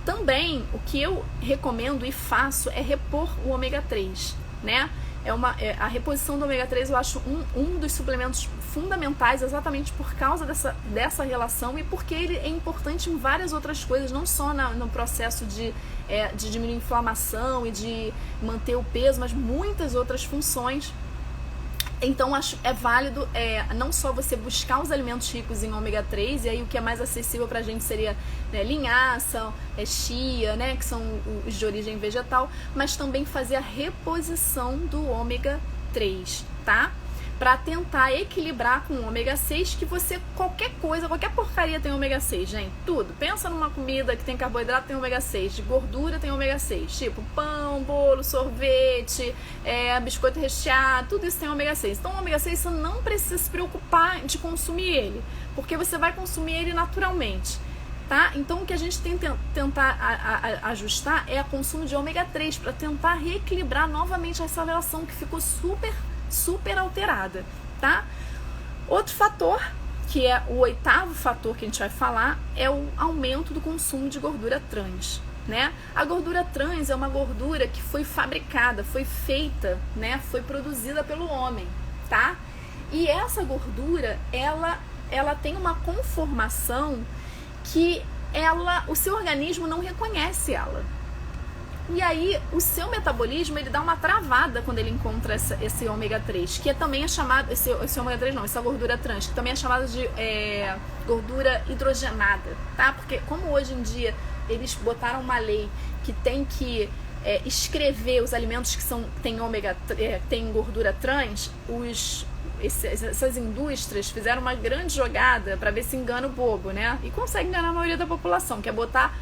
Também, o que eu recomendo e faço é repor o ômega 3, né? A reposição do ômega 3 eu acho um dos suplementos fundamentais exatamente por causa dessa relação e porque ele é importante em várias outras coisas, não só no processo de diminuir a inflamação e de manter o peso, mas muitas outras funções. Então, acho é válido não só você buscar os alimentos ricos em ômega 3, e aí o que é mais acessível pra gente seria, né, linhaça, chia, né, que são os de origem vegetal, mas também fazer a reposição do ômega 3, tá? Pra tentar equilibrar com o ômega 6, que você, qualquer porcaria tem ômega 6, gente, tudo. Pensa numa comida que tem carboidrato, tem ômega 6, de gordura tem ômega 6, tipo pão, bolo, sorvete, biscoito recheado, tudo isso tem ômega 6. Então o ômega 6 você não precisa se preocupar de consumir ele, porque você vai consumir ele naturalmente, tá? Então o que a gente tem que tentar ajustar é o consumo de ômega 3, para tentar reequilibrar novamente essa relação que ficou super alterada, tá? Outro fator, que é o 8º fator que a gente vai falar, é o aumento do consumo de gordura trans, né? A gordura trans é uma gordura que foi fabricada, foi feita, né? Foi produzida pelo homem, tá? E essa gordura, ela tem uma conformação que o seu organismo não reconhece ela. E aí, o seu metabolismo, ele dá uma travada quando ele encontra esse ômega 3, que também é chamado, esse ômega 3 não, essa gordura trans, que também é chamada de gordura hidrogenada, tá? Porque como hoje em dia eles botaram uma lei que tem que escrever os alimentos que tem gordura trans, essas indústrias fizeram uma grande jogada para ver se engana o bobo, né? E consegue enganar a maioria da população, que é botar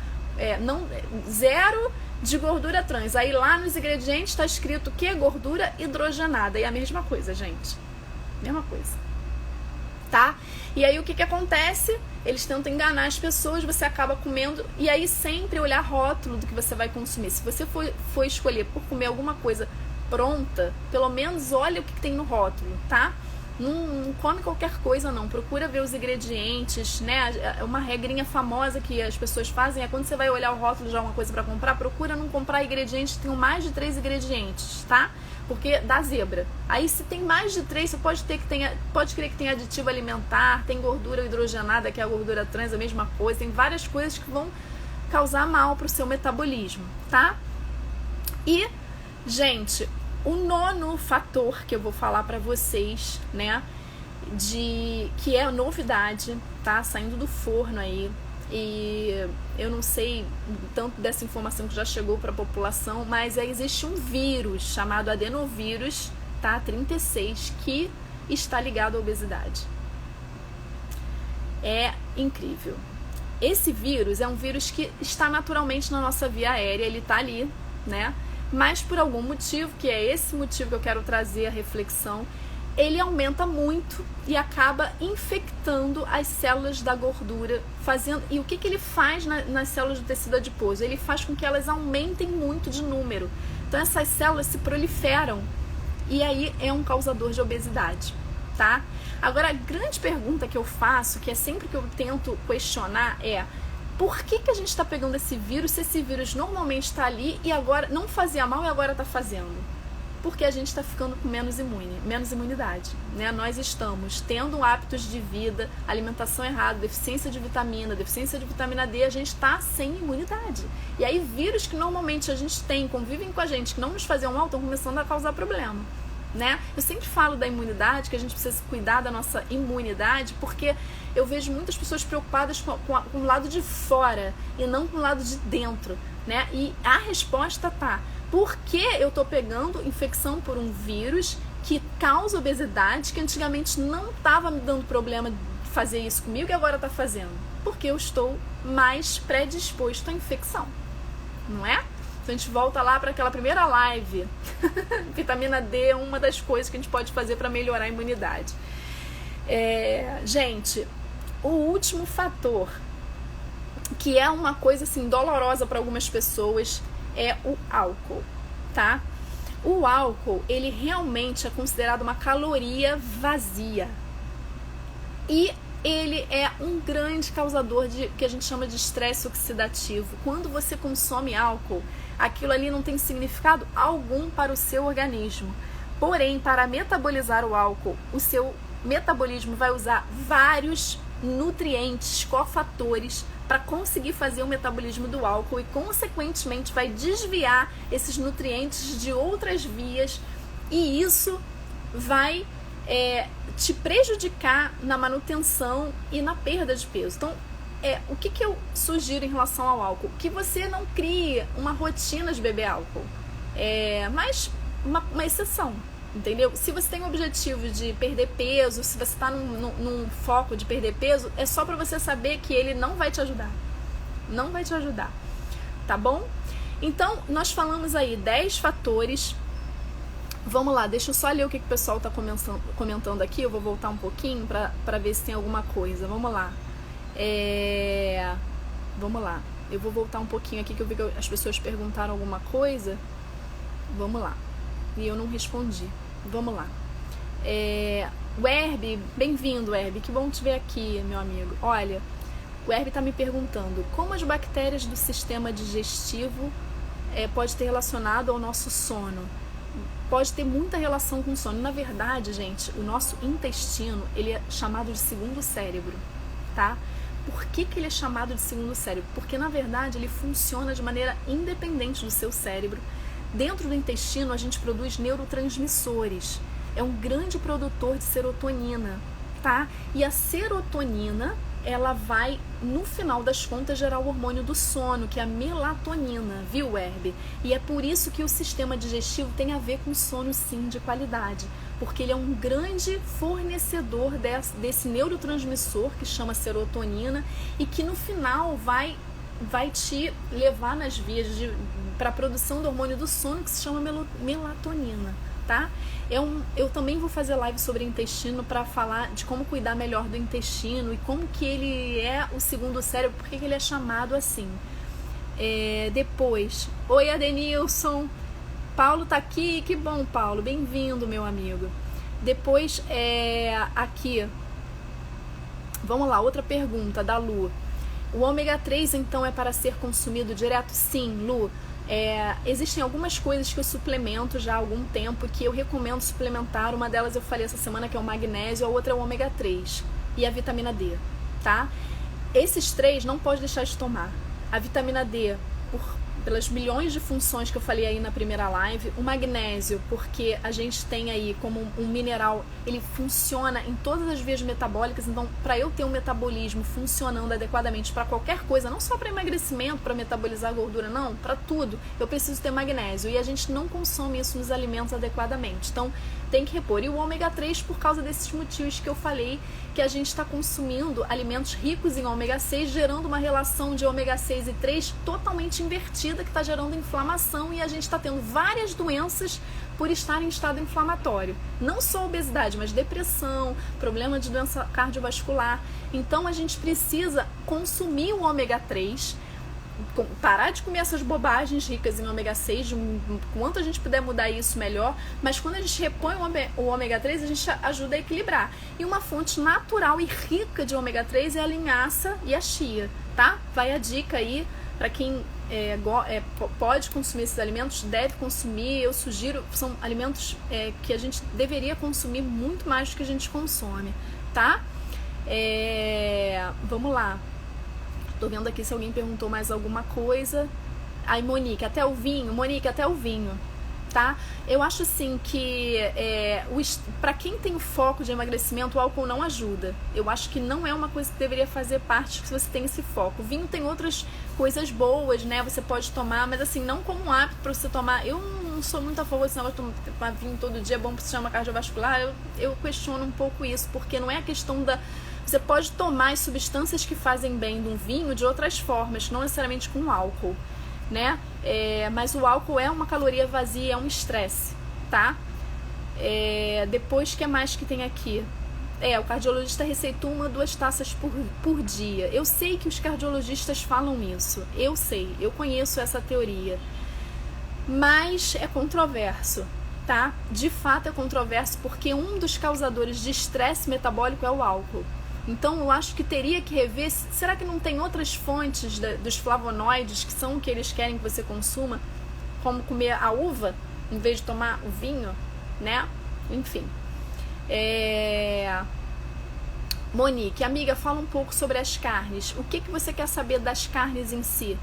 zero de gordura trans. Aí lá nos ingredientes está escrito que é gordura hidrogenada. E é a mesma coisa, gente. Mesma coisa. Tá? E aí o que acontece? Eles tentam enganar as pessoas, você acaba comendo. E aí sempre olhar rótulo do que você vai consumir. Se você for escolher por comer alguma coisa pronta, pelo menos olha o que tem no rótulo, tá? Não come qualquer coisa não, procura ver os ingredientes, né? Uma regrinha famosa que as pessoas fazem é quando você vai olhar o rótulo de alguma coisa para comprar, procura não comprar ingredientes que tenham mais de 3 ingredientes, tá? Porque dá zebra. Aí se tem mais de 3, você pode crer que tem aditivo alimentar, tem gordura hidrogenada, que é a gordura trans, a mesma coisa, tem várias coisas que vão causar mal pro seu metabolismo, tá? E, gente, o 9º fator que eu vou falar pra vocês, né, que é novidade, tá, saindo do forno aí, e eu não sei tanto dessa informação que já chegou pra população, mas existe um vírus chamado adenovírus, tá, 36, que está ligado à obesidade. É incrível. Esse vírus é um vírus que está naturalmente na nossa via aérea, ele tá ali, né? Mas por algum motivo, que é esse motivo que eu quero trazer a reflexão, ele aumenta muito e acaba infectando as células da gordura, e o que ele faz nas células do tecido adiposo? Ele faz com que elas aumentem muito de número. Então essas células se proliferam e aí é um causador de obesidade, tá? Agora, a grande pergunta que eu faço, que é sempre que eu tento questionar, é: por que a gente está pegando esse vírus se esse vírus normalmente está ali e agora não fazia mal e agora está fazendo? Porque a gente está ficando com menos imunidade, né? Nós estamos tendo hábitos de vida, alimentação errada, deficiência de vitamina D, a gente está sem imunidade. E aí vírus que normalmente a gente tem, convivem com a gente, que não nos faziam mal, estão começando a causar problema, né? Eu sempre falo da imunidade, que a gente precisa cuidar da nossa imunidade, porque eu vejo muitas pessoas preocupadas com o lado de fora e não com o lado de dentro, né? E a resposta tá: por que eu tô pegando infecção por um vírus que causa obesidade, que antigamente não estava me dando problema de fazer isso comigo e agora tá fazendo? Porque eu estou mais predisposto à infecção, não é? Então a gente volta lá para aquela primeira live. Vitamina D é uma das coisas que a gente pode fazer para melhorar a imunidade. Gente, o último fator, que é uma coisa assim dolorosa para algumas pessoas, é o álcool, tá? O álcool, ele realmente é considerado uma caloria vazia. E ele é um grande causador de que a gente chama de estresse oxidativo. Quando você consome álcool, aquilo ali não tem significado algum para o seu organismo. Porém, para metabolizar o álcool, o seu metabolismo vai usar vários nutrientes, cofatores, para conseguir fazer o metabolismo do álcool e, consequentemente, vai desviar esses nutrientes de outras vias, e isso vai te prejudicar na manutenção e na perda de peso. Então, o que eu sugiro em relação ao álcool? Que você não crie uma rotina de beber álcool, mas uma exceção, entendeu? Se você tem o objetivo de perder peso, se você está num foco de perder peso, é só para você saber que ele não vai te ajudar. Não vai te ajudar, tá bom? Então, nós falamos aí 10 fatores. Vamos lá, deixa eu só ler o que o pessoal está comentando aqui. Eu vou voltar um pouquinho para ver se tem alguma coisa. Vamos lá. Vamos lá. Eu vou voltar um pouquinho aqui, que eu vi que as pessoas perguntaram alguma coisa. Vamos lá. E eu não respondi. Vamos lá. O Herb, bem-vindo, Herb. Que bom te ver aqui, meu amigo. Olha, o Herb está me perguntando como as bactérias do sistema digestivo pode ter relacionado ao nosso sono. Pode ter muita relação com o sono. Na verdade, gente, o nosso intestino, ele é chamado de segundo cérebro, tá? Por que ele é chamado de segundo cérebro? Porque, na verdade, ele funciona de maneira independente do seu cérebro. Dentro do intestino, a gente produz neurotransmissores. É um grande produtor de serotonina, tá? E a serotonina, ela vai, no final das contas, gerar o hormônio do sono, que é a melatonina, viu, Herb? E é por isso que o sistema digestivo tem a ver com sono, sim, de qualidade. Porque ele é um grande fornecedor desse neurotransmissor, que chama serotonina, e que no final vai te levar nas vias para a produção do hormônio do sono, que se chama melatonina, tá? Eu também vou fazer live sobre intestino para falar de como cuidar melhor do intestino e como que ele é o segundo cérebro, porque que ele é chamado assim. Depois, oi Adenilson, Paulo tá aqui, que bom, Paulo, bem-vindo, meu amigo. Depois, aqui, vamos lá, outra pergunta da Lu. O ômega 3, então, é para ser consumido direto? Sim, Lu. Existem algumas coisas que eu suplemento já há algum tempo que eu recomendo suplementar. Uma delas eu falei essa semana, que é o magnésio, a outra é o ômega 3 e a vitamina D, tá? Esses três não pode deixar de tomar. A vitamina D, pelas milhões de funções que eu falei aí na primeira live, o magnésio, porque a gente tem aí como um mineral, ele funciona em todas as vias metabólicas, então para eu ter um metabolismo funcionando adequadamente para qualquer coisa, não só para emagrecimento, para metabolizar a gordura, não, para tudo, eu preciso ter magnésio, e a gente não consome isso nos alimentos adequadamente, então tem que repor. E o ômega 3 por causa desses motivos que eu falei, que a gente está consumindo alimentos ricos em ômega 6, gerando uma relação de ômega 6 e 3 totalmente invertida, que está gerando inflamação, e a gente está tendo várias doenças por estar em estado inflamatório. Não só obesidade, mas depressão, problema de doença cardiovascular. Então a gente precisa consumir o ômega 3, parar de comer essas bobagens ricas em ômega 6, quanto a gente puder mudar isso, melhor, mas quando a gente repõe o ômega 3, a gente ajuda a equilibrar. E uma fonte natural e rica de ômega 3 é a linhaça e a chia, tá? Vai a dica aí para quem pode consumir esses alimentos, deve consumir. Eu sugiro, são alimentos que a gente deveria consumir muito mais do que a gente consome, tá? Vamos lá. Tô vendo aqui se alguém perguntou mais alguma coisa. Aí, Monique, até o vinho, tá? Eu acho assim que para quem tem o foco de emagrecimento, o álcool não ajuda. Eu acho que não é uma coisa que deveria fazer parte se você tem esse foco. O vinho tem outras coisas boas, né? Você pode tomar, mas assim, não como um hábito para você tomar. Eu não sou muito a favor desse negócio de tomar vinho todo dia, é bom para o sistema cardiovascular. Eu questiono um pouco isso, porque não é a questão da... Você pode tomar as substâncias que fazem bem do vinho de outras formas, não necessariamente com álcool, né? Mas o álcool é uma caloria vazia, é um estresse, tá? Depois, o que mais que tem aqui? O cardiologista receitou 1 ou 2 taças por dia. Eu sei que os cardiologistas falam isso, eu sei, eu conheço essa teoria, mas é controverso, tá? De fato é controverso, porque um dos causadores de estresse metabólico é o álcool. Então eu acho que teria que rever, será que não tem outras fontes dos flavonoides que são o que eles querem que você consuma, como comer a uva em vez de tomar o vinho, né? Enfim. Monique, amiga, fala um pouco sobre as carnes. O que você quer saber das carnes em si?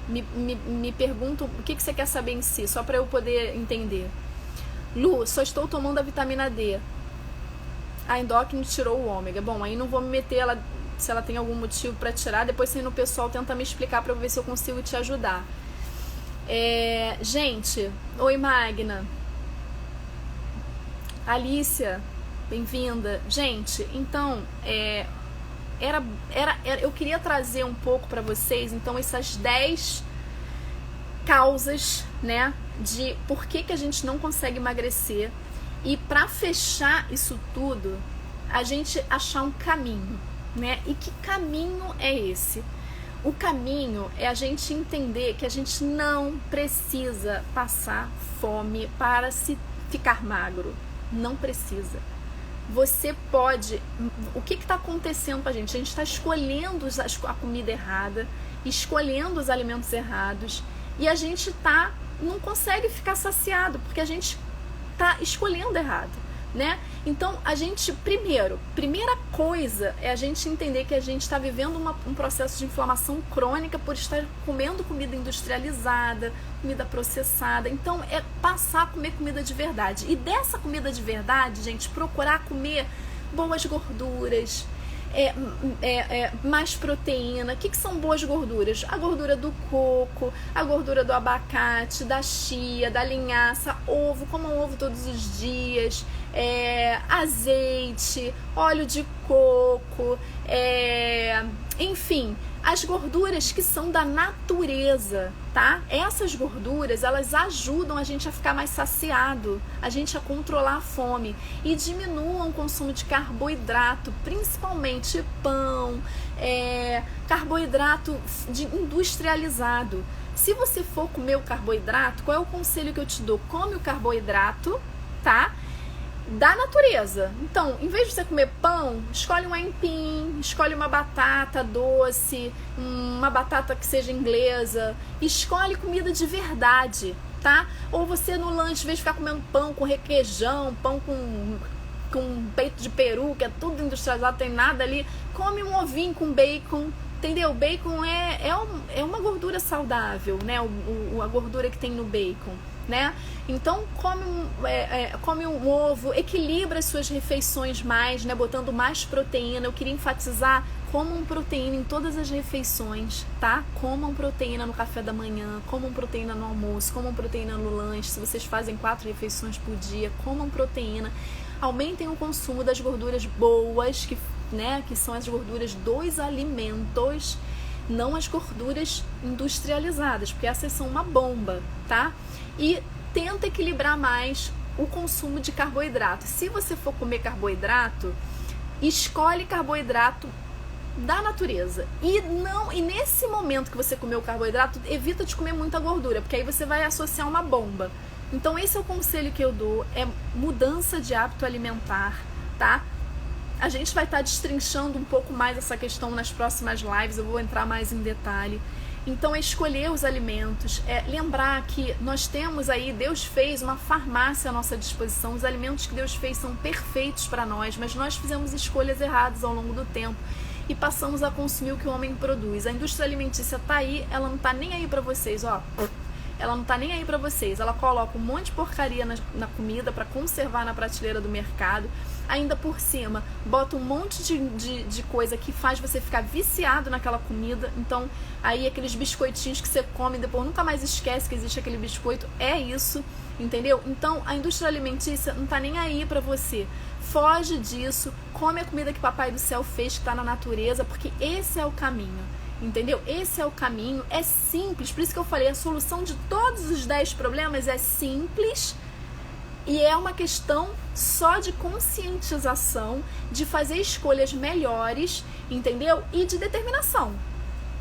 Me pergunto o que você quer saber em si, só para eu poder entender. Lu, só estou tomando a vitamina D. A endócrina tirou o ômega. Bom, aí não vou me meter se ela tem algum motivo para tirar. Depois você no pessoal tenta me explicar para eu ver se eu consigo te ajudar. Gente, oi Magna. Alicia, bem-vinda. Gente, então, eu queria trazer um pouco para vocês, então, essas 10 causas, né, de por que a gente não consegue emagrecer. E para fechar isso tudo, a gente achar um caminho, né? E que caminho é esse? O caminho é a gente entender que a gente não precisa passar fome para se ficar magro. Não precisa. Você pode... O que está acontecendo com a gente? A gente está escolhendo a comida errada, escolhendo os alimentos errados, e a gente não consegue ficar saciado, porque a gente está escolhendo errado, né? Então, a gente, primeira coisa é a gente entender que a gente está vivendo um processo de inflamação crônica por estar comendo comida industrializada, comida processada. Então, é passar a comer comida de verdade. E dessa comida de verdade, gente, procurar comer boas gorduras, mais proteína. O que são boas gorduras? A gordura do coco, a gordura do abacate, da chia, da linhaça, ovo, comam ovo todos os dias, azeite, óleo de coco, enfim, as gorduras que são da natureza, tá? Essas gorduras, elas ajudam a gente a ficar mais saciado, a gente a controlar a fome e diminuam o consumo de carboidrato, principalmente pão, carboidrato industrializado. Se você for comer o carboidrato, qual é o conselho que eu te dou? Come o carboidrato, tá? Da natureza. Então, em vez de você comer pão, escolhe um aipim, escolhe uma batata doce, uma batata que seja inglesa, escolhe comida de verdade, tá? Ou você no lanche, em vez de ficar comendo pão com requeijão, pão com peito de peru, que é tudo industrializado, tem nada ali, come um ovinho com bacon, entendeu? Bacon é uma gordura saudável, né? A gordura que tem no bacon, né? Então come um ovo, equilibra as suas refeições mais, né? Botando mais proteína. Eu queria enfatizar, comam proteína em todas as refeições, tá? Comam proteína no café da manhã, comam proteína no almoço, comam proteína no lanche. Se vocês fazem 4 refeições por dia, comam proteína. Aumentem o consumo das gorduras boas, que são as gorduras dos alimentos, não as gorduras industrializadas, porque essas são uma bomba, tá? E tenta equilibrar mais o consumo de carboidrato. Se você for comer carboidrato, escolhe carboidrato da natureza. E nesse momento que você comeu o carboidrato, evita de comer muita gordura, porque aí você vai associar uma bomba. Então esse é o conselho que eu dou, é mudança de hábito alimentar, tá? A gente vai estar destrinchando um pouco mais essa questão nas próximas lives, eu vou entrar mais em detalhe. Então é escolher os alimentos, lembrar que nós temos aí, Deus fez uma farmácia à nossa disposição, os alimentos que Deus fez são perfeitos para nós, mas nós fizemos escolhas erradas ao longo do tempo e passamos a consumir o que o homem produz. A indústria alimentícia tá aí, ela não tá nem aí para vocês, ó. Ela não tá nem aí pra vocês, ela coloca um monte de porcaria na comida pra conservar na prateleira do mercado, ainda por cima bota um monte de coisa que faz você ficar viciado naquela comida. Então aí aqueles biscoitinhos que você come e depois nunca mais esquece que existe aquele biscoito, é isso, entendeu? Então a indústria alimentícia não tá nem aí pra você, foge disso, come a comida que Papai do Céu fez, que tá na natureza, porque esse é o caminho. Entendeu? Esse é o caminho, é simples, por isso que eu falei, a solução de todos os 10 problemas é simples e é uma questão só de conscientização, de fazer escolhas melhores, entendeu? E de determinação,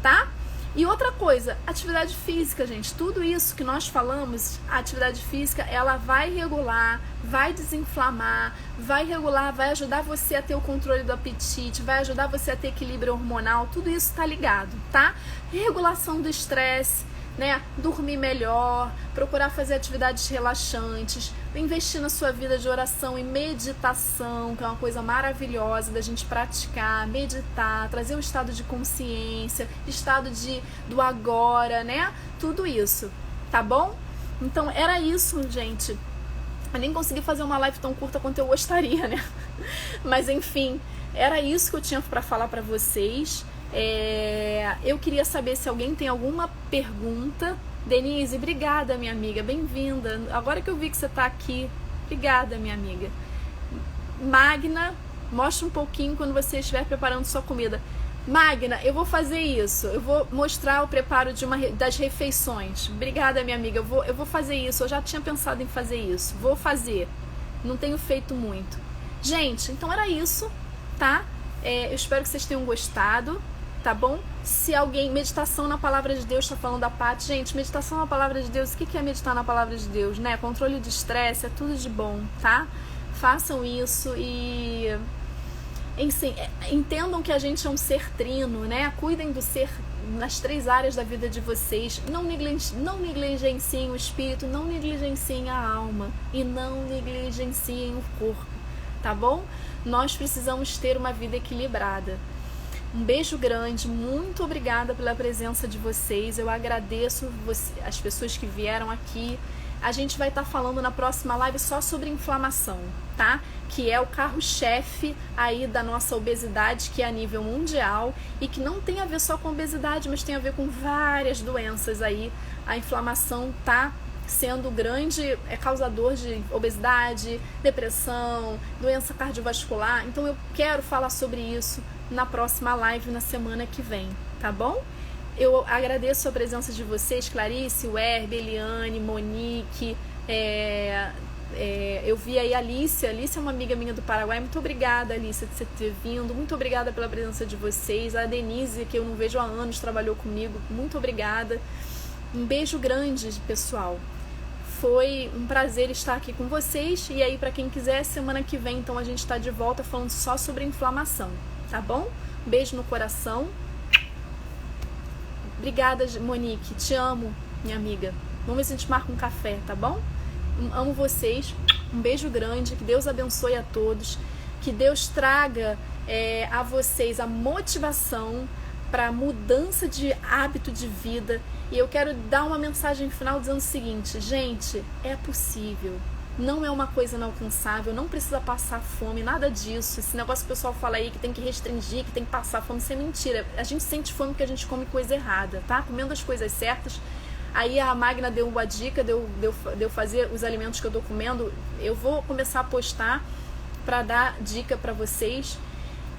tá? E outra coisa, atividade física, gente, tudo isso que nós falamos, a atividade física, ela vai regular, vai desinflamar, vai regular, vai ajudar você a ter o controle do apetite, vai ajudar você a ter equilíbrio hormonal, tudo isso tá ligado, tá? Regulação do estresse, né? Dormir melhor, procurar fazer atividades relaxantes, investir na sua vida de oração e meditação, que é uma coisa maravilhosa da gente praticar, meditar, trazer um estado de consciência, estado do agora, né? Tudo isso, tá bom? Então era isso, gente. Eu nem consegui fazer uma live tão curta quanto eu gostaria, né? Mas enfim, era isso que eu tinha para falar para vocês. Eu queria saber se alguém tem alguma pergunta. Denise, obrigada, minha amiga, bem-vinda. Agora que eu vi que você está aqui, obrigada, minha amiga. Magna, mostra um pouquinho quando você estiver preparando sua comida. Magna, eu vou fazer isso, eu vou mostrar o preparo das refeições. Obrigada, minha amiga, eu vou fazer isso, eu já tinha pensado em fazer isso, vou fazer, não tenho feito muito. Gente, então era isso, tá? Eu espero que vocês tenham gostado, tá bom? Se alguém, meditação na palavra de Deus, tá falando da Paty, gente, meditação na palavra de Deus, o que é meditar na palavra de Deus, né? Controle de estresse, é tudo de bom, tá? Façam isso e... Enfim, entendam que a gente é um ser trino, né? Cuidem do ser nas 3 áreas da vida de vocês. Não negligenciem o espírito, não negligenciem a alma e não negligenciem o corpo, tá bom? Nós precisamos ter uma vida equilibrada. Um beijo grande, muito obrigada pela presença de vocês. Eu agradeço as pessoas que vieram aqui. A gente vai estar falando na próxima live só sobre inflamação, tá? Que é o carro-chefe aí da nossa obesidade, que é a nível mundial e que não tem a ver só com obesidade, mas tem a ver com várias doenças aí. A inflamação tá sendo grande causador de obesidade, depressão, doença cardiovascular. Então eu quero falar sobre isso na próxima live na semana que vem, tá bom? Eu agradeço a presença de vocês, Clarice, Werbe, Eliane, Monique, eu vi aí a Alice. Alice é uma amiga minha do Paraguai. Muito obrigada, Alice, de você ter vindo. Muito obrigada pela presença de vocês. A Denise, que eu não vejo há anos, trabalhou comigo. Muito obrigada. Um beijo grande, pessoal. Foi um prazer estar aqui com vocês. E aí, para quem quiser, semana que vem, então, a gente está de volta falando só sobre inflamação, tá bom? Um beijo no coração. Obrigada, Monique. Te amo, minha amiga. Vamos ver se a gente marca um café, tá bom? Amo vocês. Um beijo grande. Que Deus abençoe a todos. Que Deus traga a vocês a motivação para mudança de hábito de vida. E eu quero dar uma mensagem final dizendo o seguinte: gente, é possível. Não é uma coisa inalcançável, não precisa passar fome, nada disso. Esse negócio que o pessoal fala aí que tem que restringir, que tem que passar fome, isso é mentira. A gente sente fome porque a gente come coisa errada, tá? Comendo as coisas certas. Aí a Magna deu uma dica de eu fazer os alimentos que eu tô comendo. Eu vou começar a postar para dar dica para vocês.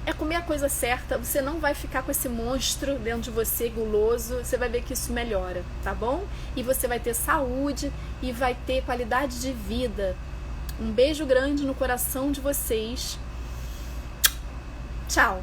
É comer a coisa certa, você não vai ficar com esse monstro dentro de você, guloso, você vai ver que isso melhora, tá bom? E você vai ter saúde e vai ter qualidade de vida. Um beijo grande no coração de vocês. Tchau!